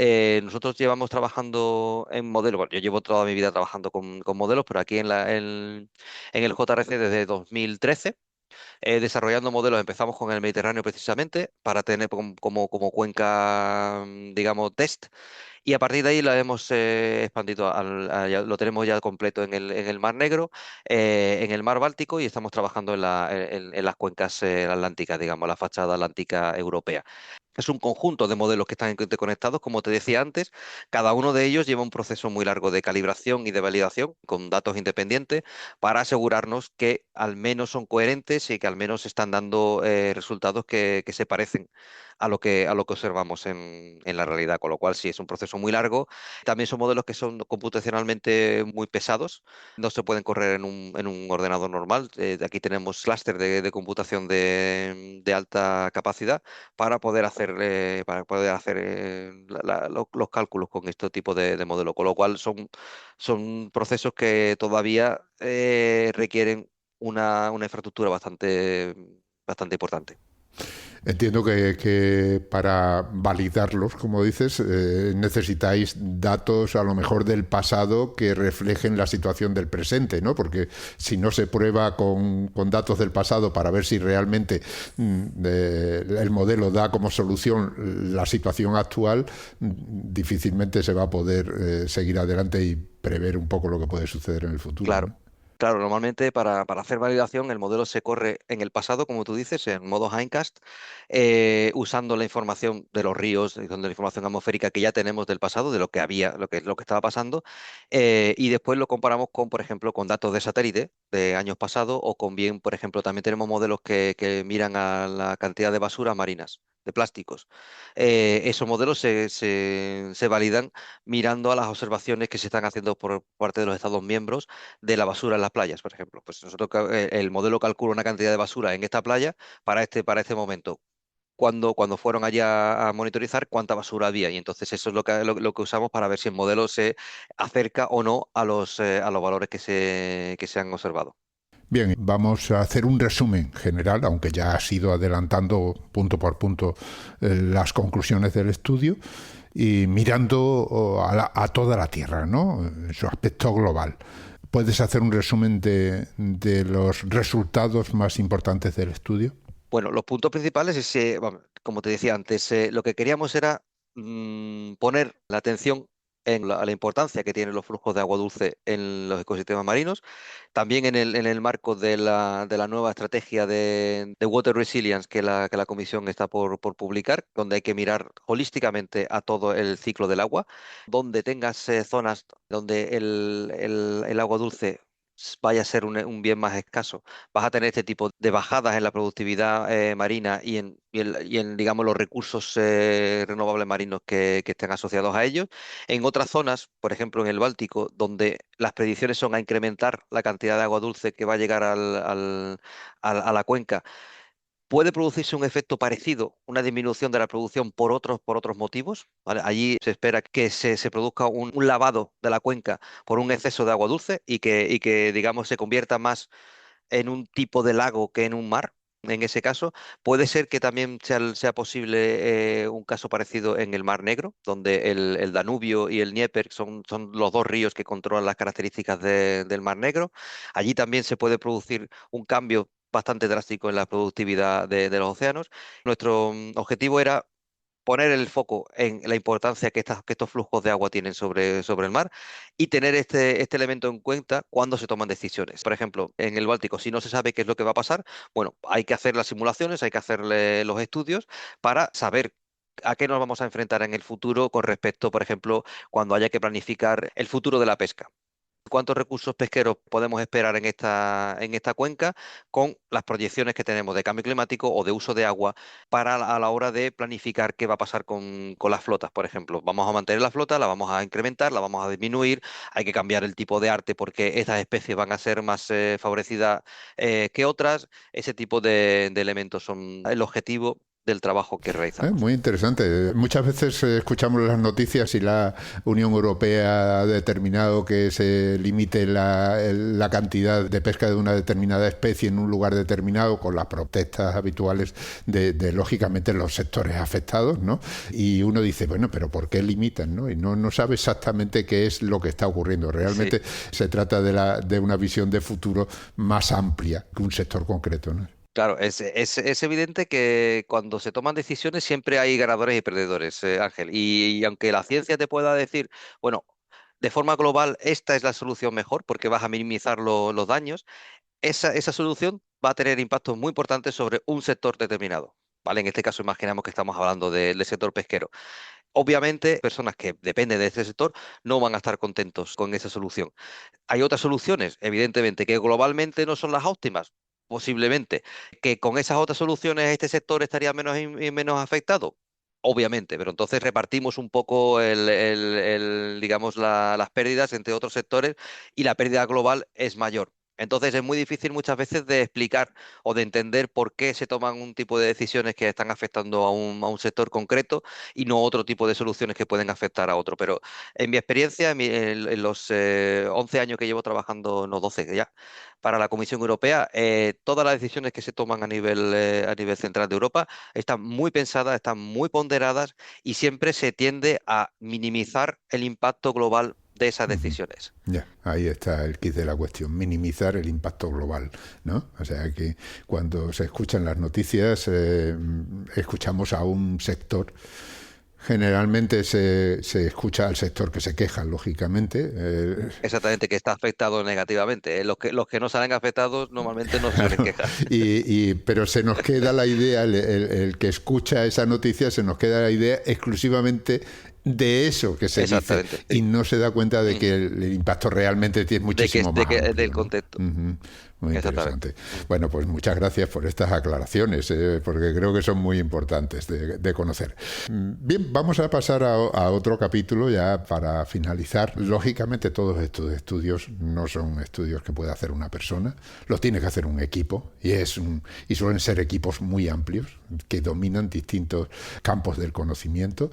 nosotros llevamos trabajando en modelos, bueno, yo llevo toda mi vida trabajando con modelos, pero aquí en el JRC desde 2013 desarrollando modelos. Empezamos con el Mediterráneo precisamente para tener como cuenca, digamos, test. Y a partir de ahí lo hemos expandido, lo tenemos ya completo en el Mar Negro, en el Mar Báltico y estamos trabajando en las cuencas atlánticas, digamos, la fachada atlántica europea. Es un conjunto de modelos que están interconectados, como te decía antes. Cada uno de ellos lleva un proceso muy largo de calibración y de validación con datos independientes para asegurarnos que al menos son coherentes y que al menos están dando resultados que se parecen a lo que observamos en la realidad. Con lo cual, sí, es un proceso muy largo. También son modelos que son computacionalmente muy pesados. No se pueden correr en un ordenador normal. Aquí tenemos clúster de computación de alta capacidad para poder hacer los cálculos con este tipo de modelo. Con lo cual son procesos que todavía requieren una infraestructura bastante importante. Entiendo que para validarlos, como dices, necesitáis datos a lo mejor del pasado que reflejen la situación del presente, ¿no? Porque si no se prueba con datos del pasado para ver si realmente el modelo da como solución la situación actual, difícilmente se va a poder seguir adelante y prever un poco lo que puede suceder en el futuro, Claro. ¿no? Claro, normalmente para hacer validación el modelo se corre en el pasado, como tú dices, en modo hindcast, usando la información de los ríos, usando la información atmosférica que ya tenemos del pasado, de lo que había, lo que estaba pasando, y después lo comparamos con, por ejemplo, con datos de satélite de años pasados o con bien, por ejemplo, también tenemos modelos que miran a la cantidad de basuras marinas, de plásticos. Esos modelos se validan mirando a las observaciones que se están haciendo por parte de los Estados miembros de la basura en las playas, por ejemplo. Pues nosotros el modelo calcula una cantidad de basura en esta playa para este momento. cuando fueron allá a monitorizar cuánta basura había. Y entonces eso es lo que usamos para ver si el modelo se acerca o no a los valores que se han observado. Bien, vamos a hacer un resumen general, aunque ya has ido adelantando punto por punto las conclusiones del estudio y mirando a toda la Tierra, ¿no? En su aspecto global. ¿Puedes hacer un resumen de los resultados más importantes del estudio? Bueno, los puntos principales es, como te decía antes, lo que queríamos era poner la atención en la importancia que tienen los flujos de agua dulce en los ecosistemas marinos, también en el marco de la nueva estrategia de Water Resilience que la Comisión está por publicar, donde hay que mirar holísticamente a todo el ciclo del agua, donde tengas zonas donde el agua dulce vaya a ser un bien más escaso, vas a tener este tipo de bajadas en la productividad marina y en, digamos, los recursos renovables marinos que estén asociados a ellos. En otras zonas, por ejemplo en el Báltico, donde las predicciones son a incrementar la cantidad de agua dulce que va a llegar a la cuenca, puede producirse un efecto parecido, una disminución de la producción por otros motivos, ¿vale? Allí se espera que se produzca un lavado de la cuenca por un exceso de agua dulce y que, digamos, se convierta más en un tipo de lago que en un mar. En ese caso, puede ser que también sea posible un caso parecido en el Mar Negro, donde el Danubio y el Dnieper son los dos ríos que controlan las características del Mar Negro. Allí también se puede producir un cambio bastante drástico en la productividad de los océanos. Nuestro objetivo era poner el foco en la importancia que estos flujos de agua tienen sobre el mar y tener este elemento en cuenta cuando se toman decisiones. Por ejemplo, en el Báltico, si no se sabe qué es lo que va a pasar, bueno, hay que hacer las simulaciones, hay que hacerle los estudios para saber a qué nos vamos a enfrentar en el futuro con respecto, por ejemplo, cuando haya que planificar el futuro de la pesca. ¿Cuántos recursos pesqueros podemos esperar en esta cuenca con las proyecciones que tenemos de cambio climático o de uso de agua a la hora de planificar qué va a pasar con las flotas, por ejemplo? ¿Vamos a mantener la flota, la vamos a incrementar, la vamos a disminuir? Hay que cambiar el tipo de arte porque estas especies van a ser más favorecidas que otras. Ese tipo de elementos son el objetivo del trabajo que realizamos. Muy interesante. Muchas veces escuchamos las noticias y la Unión Europea ha determinado que se limite la cantidad de pesca de una determinada especie en un lugar determinado, con las protestas habituales de lógicamente, los sectores afectados, ¿no? Y uno dice, bueno, pero ¿por qué limitan, no? Y no sabe exactamente qué es lo que está ocurriendo. Realmente se trata de una visión de futuro más amplia que un sector concreto, ¿no? Claro, es evidente que cuando se toman decisiones siempre hay ganadores y perdedores, Ángel. Y aunque la ciencia te pueda decir, bueno, de forma global esta es la solución mejor porque vas a minimizar los daños, esa solución va a tener impactos muy importantes sobre un sector determinado. ¿Vale? En este caso imaginamos que estamos hablando del sector pesquero. Obviamente, personas que dependen de este sector no van a estar contentos con esa solución. Hay otras soluciones, evidentemente, que globalmente no son las óptimas. Posiblemente que con esas otras soluciones este sector estaría menos afectado. Obviamente, pero entonces repartimos un poco digamos, las pérdidas entre otros sectores y la pérdida global es mayor. Entonces es muy difícil muchas veces de explicar o de entender por qué se toman un tipo de decisiones que están afectando a un sector concreto y no otro tipo de soluciones que pueden afectar a otro. Pero en mi experiencia, en los 11 años que llevo trabajando, no 12 ya, para la Comisión Europea, todas las decisiones que se toman a nivel central de Europa están muy pensadas, están muy ponderadas y siempre se tiende a minimizar el impacto global de esas decisiones. Ya, ahí está el quid de la cuestión, minimizar el impacto global, ¿no? O sea que cuando se escuchan las noticias, escuchamos a un sector. Generalmente se escucha al sector que se queja, lógicamente. Exactamente, que está afectado negativamente. Los que no salen afectados normalmente no se suelen quejar. Pero se nos queda la idea, el que escucha esa noticia, se nos queda la idea exclusivamente de eso que se dice Exactamente, y sí. no se da cuenta de Mm. que el impacto realmente es muchísimo más Del amplio, ¿no? contexto. Ujú. Muy Exactamente. interesante. Mm. Bueno, pues muchas gracias por estas aclaraciones, porque creo que son muy importantes de conocer. Bien, vamos a pasar a otro capítulo ya para finalizar. Lógicamente todos estos estudios no son estudios que pueda hacer una persona, los tiene que hacer un equipo y suelen ser equipos muy amplios que dominan distintos campos del conocimiento.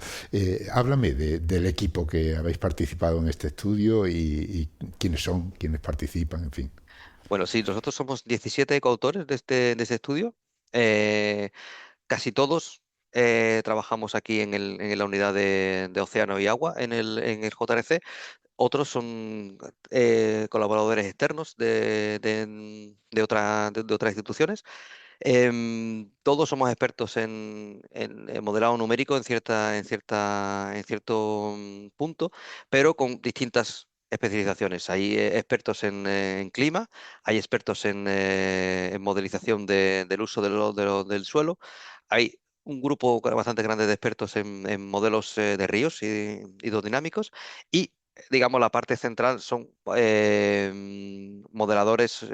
Háblame del equipo que habéis participado en este estudio y quiénes son, quiénes participan, en fin. Bueno, sí, nosotros somos 17 coautores de este estudio. Eh, Casi todos trabajamos aquí en la unidad de océano y agua en el JRC. Otros son colaboradores externos de otras instituciones. Todos somos expertos en modelado numérico en cierto punto, pero con distintas especializaciones. Hay expertos en clima, hay expertos en modelización del uso del suelo, hay un grupo bastante grande de expertos en modelos de ríos y hidrodinámicos y digamos, la parte central son modeladores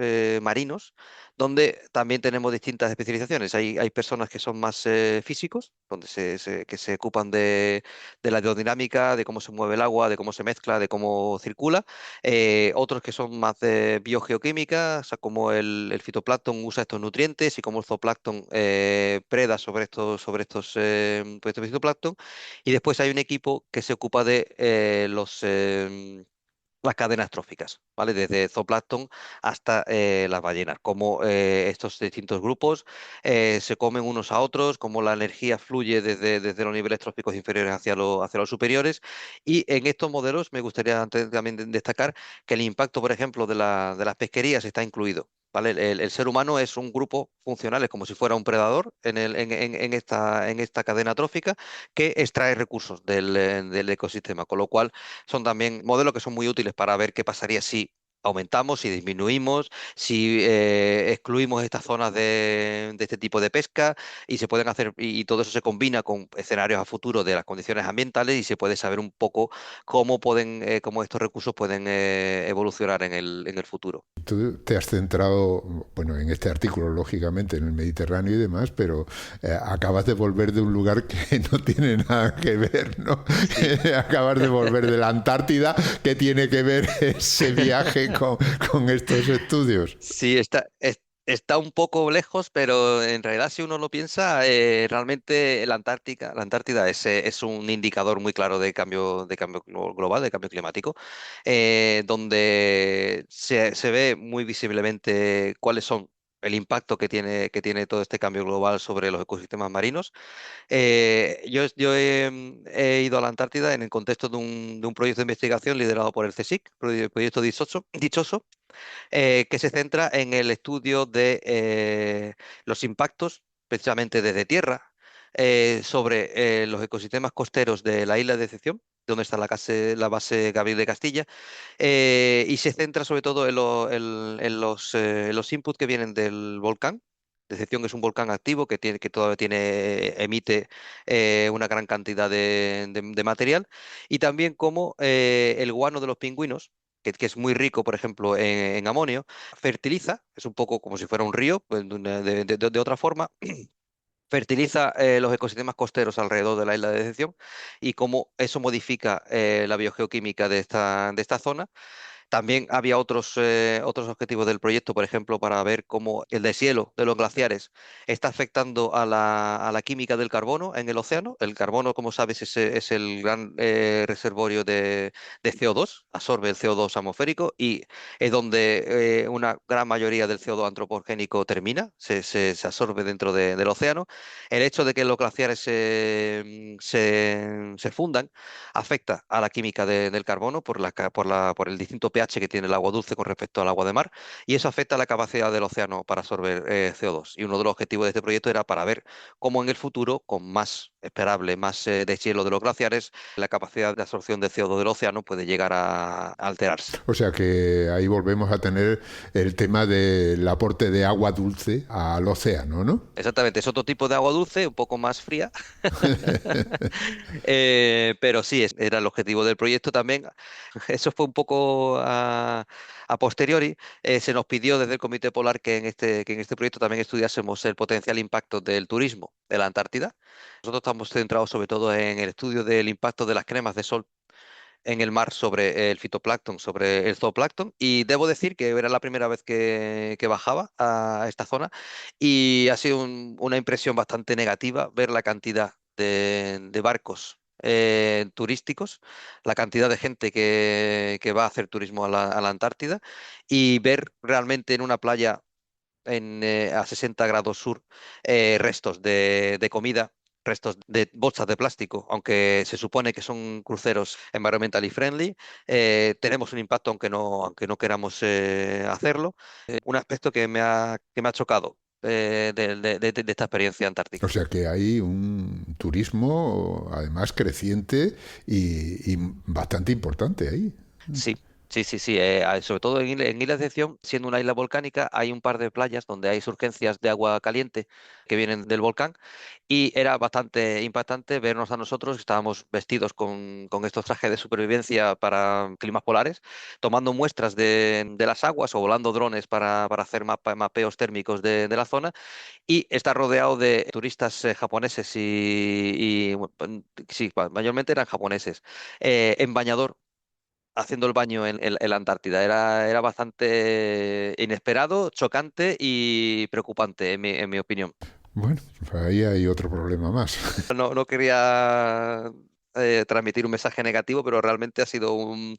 marinos donde también tenemos distintas especializaciones. Hay personas que son más físicos, donde que se ocupan de la aerodinámica, de cómo se mueve el agua, de cómo se mezcla, de cómo circula. Otros que son más de biogeoquímica, o sea, cómo el fitoplancton usa estos nutrientes y cómo el zooplancton preda sobre estos fitoplancton. Y después hay un equipo que se ocupa de las cadenas tróficas, ¿vale? Desde zooplancton hasta las ballenas, cómo estos distintos grupos se comen unos a otros, cómo la energía fluye desde los niveles tróficos inferiores hacia los superiores. Y en estos modelos me gustaría antes también destacar que el impacto, por ejemplo, de las pesquerías está incluido. ¿Vale? El ser humano es un grupo funcional, es como si fuera un predador en esta cadena trófica que extrae recursos del ecosistema, con lo cual son también modelos que son muy útiles para ver qué pasaría si aumentamos, si disminuimos, si excluimos estas zonas de este tipo de pesca y se pueden hacer, y todo eso se combina con escenarios a futuro de las condiciones ambientales y se puede saber un poco cómo estos recursos pueden evolucionar en el futuro. Tú te has centrado, bueno, en este artículo, lógicamente, en el Mediterráneo y demás, pero acabas de volver de un lugar que no tiene nada que ver, ¿no? Sí. Acabas de volver de la Antártida. ¿Qué tiene que ver ese viaje con estos estudios? Sí, está un poco lejos, pero en realidad si uno lo piensa, realmente la Antártida es un indicador muy claro de cambio global, de cambio climático, donde se ve muy visiblemente cuáles son el impacto que tiene todo este cambio global sobre los ecosistemas marinos. He ido a la Antártida en el contexto de un proyecto de investigación liderado por el CSIC, proyecto dichoso, que se centra en el estudio de los impactos, precisamente desde tierra, sobre los ecosistemas costeros de la isla de Decepción, donde está la base Gabriel de Castilla, y se centra sobre todo en los inputs que vienen del volcán. Decepción es un volcán activo que todavía emite una gran cantidad de material y también como el guano de los pingüinos, que es muy rico, por ejemplo, en amonio, fertiliza, es un poco como si fuera un río, pues, de otra forma, fertiliza los ecosistemas costeros alrededor de la isla de Decepción y cómo eso modifica la biogeoquímica de esta zona. También había otros objetivos del proyecto, por ejemplo, para ver cómo el deshielo de los glaciares está afectando a a la química del carbono en el océano. El carbono, como sabes, es el gran reservorio de CO2, absorbe el CO2 atmosférico y es donde una gran mayoría del CO2 antropogénico termina, se absorbe dentro del océano. El hecho de que los glaciares se fundan afecta a la química del carbono por el distinto pH pH que tiene el agua dulce con respecto al agua de mar, y eso afecta la capacidad del océano para absorber CO2. Y uno de los objetivos de este proyecto era para ver cómo en el futuro, con más esperable, más deshielo de los glaciares, la capacidad de absorción de CO2 del océano puede llegar a alterarse. O sea que ahí volvemos a tener el tema del aporte de agua dulce al océano, ¿no? Exactamente, es otro tipo de agua dulce, un poco más fría, pero sí, era el objetivo del proyecto también. Eso fue un poco a posteriori. Se nos pidió desde el Comité Polar que en este proyecto también estudiásemos el potencial impacto del turismo de la Antártida. Nosotros estamos centrados sobre todo en el estudio del impacto de las cremas de sol en el mar sobre el fitoplancton, sobre el zooplancton, y debo decir que era la primera vez que bajaba a esta zona y ha sido una impresión bastante negativa ver la cantidad de barcos turísticos, la cantidad de gente que va a hacer turismo a la Antártida y ver realmente en una playa a 60 grados sur restos de comida, restos de bolsas de plástico, aunque se supone que son cruceros environmentally friendly, tenemos un impacto aunque no queramos hacerlo. Un aspecto que me ha chocado de esta experiencia antártica. O sea que hay un turismo además creciente y bastante importante ahí. Sí, sí, sí, sí. Sobre todo en Isla de Excepción, siendo una isla volcánica, hay un par de playas donde hay surgencias de agua caliente que vienen del volcán y era bastante impactante vernos a nosotros, que estábamos vestidos con estos trajes de supervivencia para climas polares, tomando muestras de las aguas o volando drones para hacer mapeos térmicos de la zona y está rodeado de turistas japoneses bueno, sí, mayormente eran japoneses, en bañador haciendo el baño en la Antártida. Era bastante inesperado, chocante y preocupante, en mi opinión. Bueno, ahí hay otro problema más. No quería transmitir un mensaje negativo, pero realmente ha sido un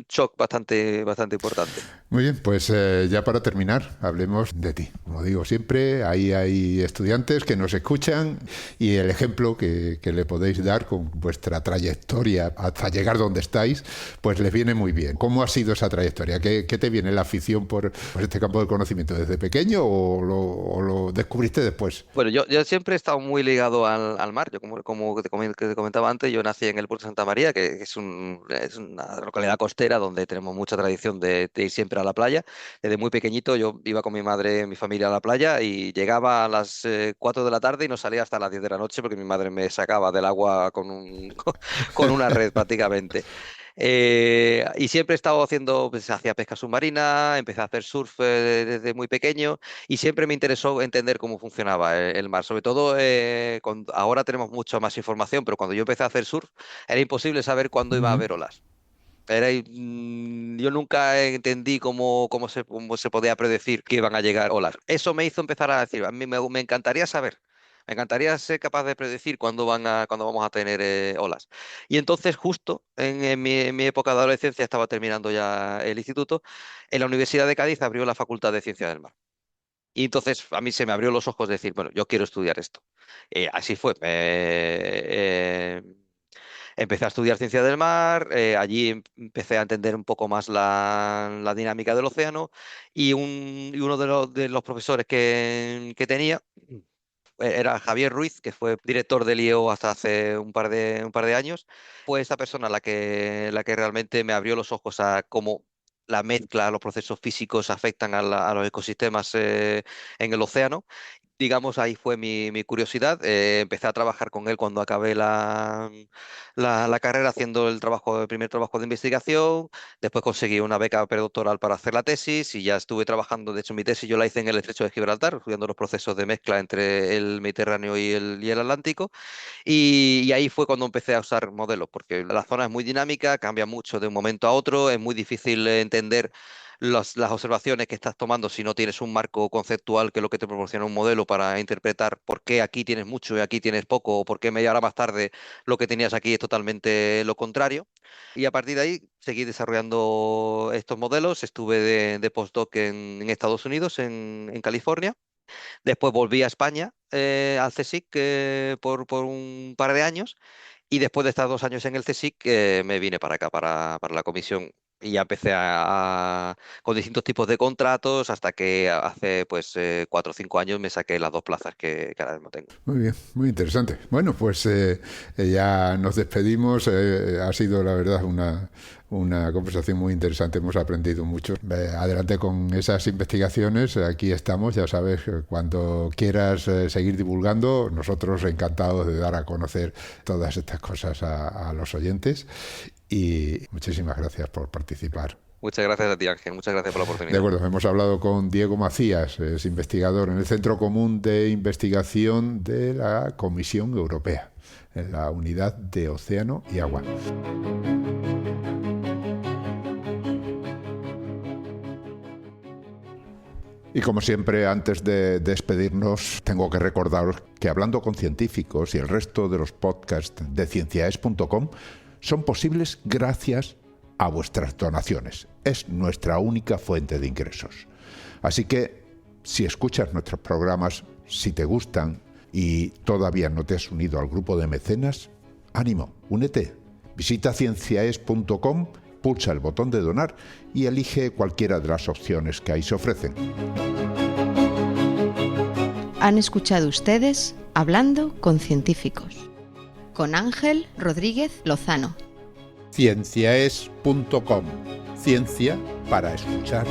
shock bastante importante. Muy bien, pues ya para terminar, hablemos de ti. Como digo siempre, ahí hay estudiantes que nos escuchan y el ejemplo que le podéis dar con vuestra trayectoria hasta llegar donde estáis, pues les viene muy bien. ¿Cómo ha sido esa trayectoria? ¿Qué te viene la afición por este campo del conocimiento desde pequeño o lo descubriste después? Bueno, yo siempre he estado muy ligado al mar. Yo, como que te comentaba antes, yo nací en el puerto de Santa María, que es una localidad costera donde tenemos mucha tradición de ir siempre a la playa. Desde muy pequeñito yo iba con mi madre, mi familia a la playa y llegaba a las 4 de la tarde y no salía hasta las 10 de la noche porque mi madre me sacaba del agua con una red prácticamente. Y siempre he estado haciendo, pues hacía pesca submarina, empecé a hacer surf desde muy pequeño y siempre me interesó entender cómo funcionaba el mar. Sobre todo, ahora tenemos mucha más información, pero cuando yo empecé a hacer surf era imposible saber cuándo iba a Ujú. haber olas. Yo nunca entendí cómo se podía predecir que iban a llegar olas. Eso me hizo empezar a decir, a mí me encantaría saber, me encantaría ser capaz de predecir cuándo vamos a tener olas. Y entonces, justo en mi época de adolescencia, estaba terminando ya el instituto, en la Universidad de Cádiz abrió la Facultad de Ciencias del Mar. Y entonces a mí se me abrió los ojos de decir, bueno, yo quiero estudiar esto. Así fue. Empecé a estudiar ciencia del mar, allí empecé a entender un poco más la dinámica del océano y uno de los profesores que tenía era Javier Ruiz, que fue director del IEO hasta hace un par de años. Fue esa persona la que realmente me abrió los ojos a cómo la mezcla, los procesos físicos afectan a los ecosistemas en el océano. Digamos, ahí fue mi curiosidad. Empecé a trabajar con él cuando acabé la carrera haciendo el primer trabajo de investigación. Después conseguí una beca predoctoral para hacer la tesis y ya estuve trabajando. De hecho, mi tesis yo la hice en el Estrecho de Gibraltar, estudiando los procesos de mezcla entre el Mediterráneo y el Atlántico. Y ahí fue cuando empecé a usar modelos, porque la zona es muy dinámica, cambia mucho de un momento a otro, es muy difícil entender las observaciones que estás tomando si no tienes un marco conceptual que es lo que te proporciona un modelo para interpretar por qué aquí tienes mucho y aquí tienes poco, o por qué media hora más tarde lo que tenías aquí es totalmente lo contrario. Y a partir de ahí seguí desarrollando estos modelos, estuve de postdoc en Estados Unidos, en California. Después volví a España, al CSIC, por un par de años. Y después de estar 2 años en el CSIC, me vine para acá, para la comisión. Y ya empecé con distintos tipos de contratos hasta que hace 4 o 5 años me saqué las 2 plazas que ahora mismo tengo. Muy bien, muy interesante. Bueno, pues ya nos despedimos. Ha sido, la verdad, una conversación muy interesante. Hemos aprendido mucho. Adelante con esas investigaciones. Aquí estamos, ya sabes, cuando quieras seguir divulgando, nosotros encantados de dar a conocer todas estas cosas a los oyentes. Y muchísimas gracias por participar. Muchas gracias a ti, Ángel. Muchas gracias por la oportunidad. De acuerdo, hemos hablado con Diego Macías, es investigador en el Centro Común de Investigación de la Comisión Europea, en la Unidad de Océano y Agua. Y como siempre, antes de despedirnos, tengo que recordaros que Hablando con Científicos y el resto de los podcasts de cienciaes.com son posibles gracias a vuestras donaciones. Es nuestra única fuente de ingresos. Así que, si escuchas nuestros programas, si te gustan y todavía no te has unido al grupo de mecenas, ánimo, únete. Visita cienciaes.com, pulsa el botón de donar y elige cualquiera de las opciones que ahí se ofrecen. Han escuchado ustedes Hablando con Científicos, con Ángel Rodríguez Lozano. Cienciaes.com. Ciencia para escuchar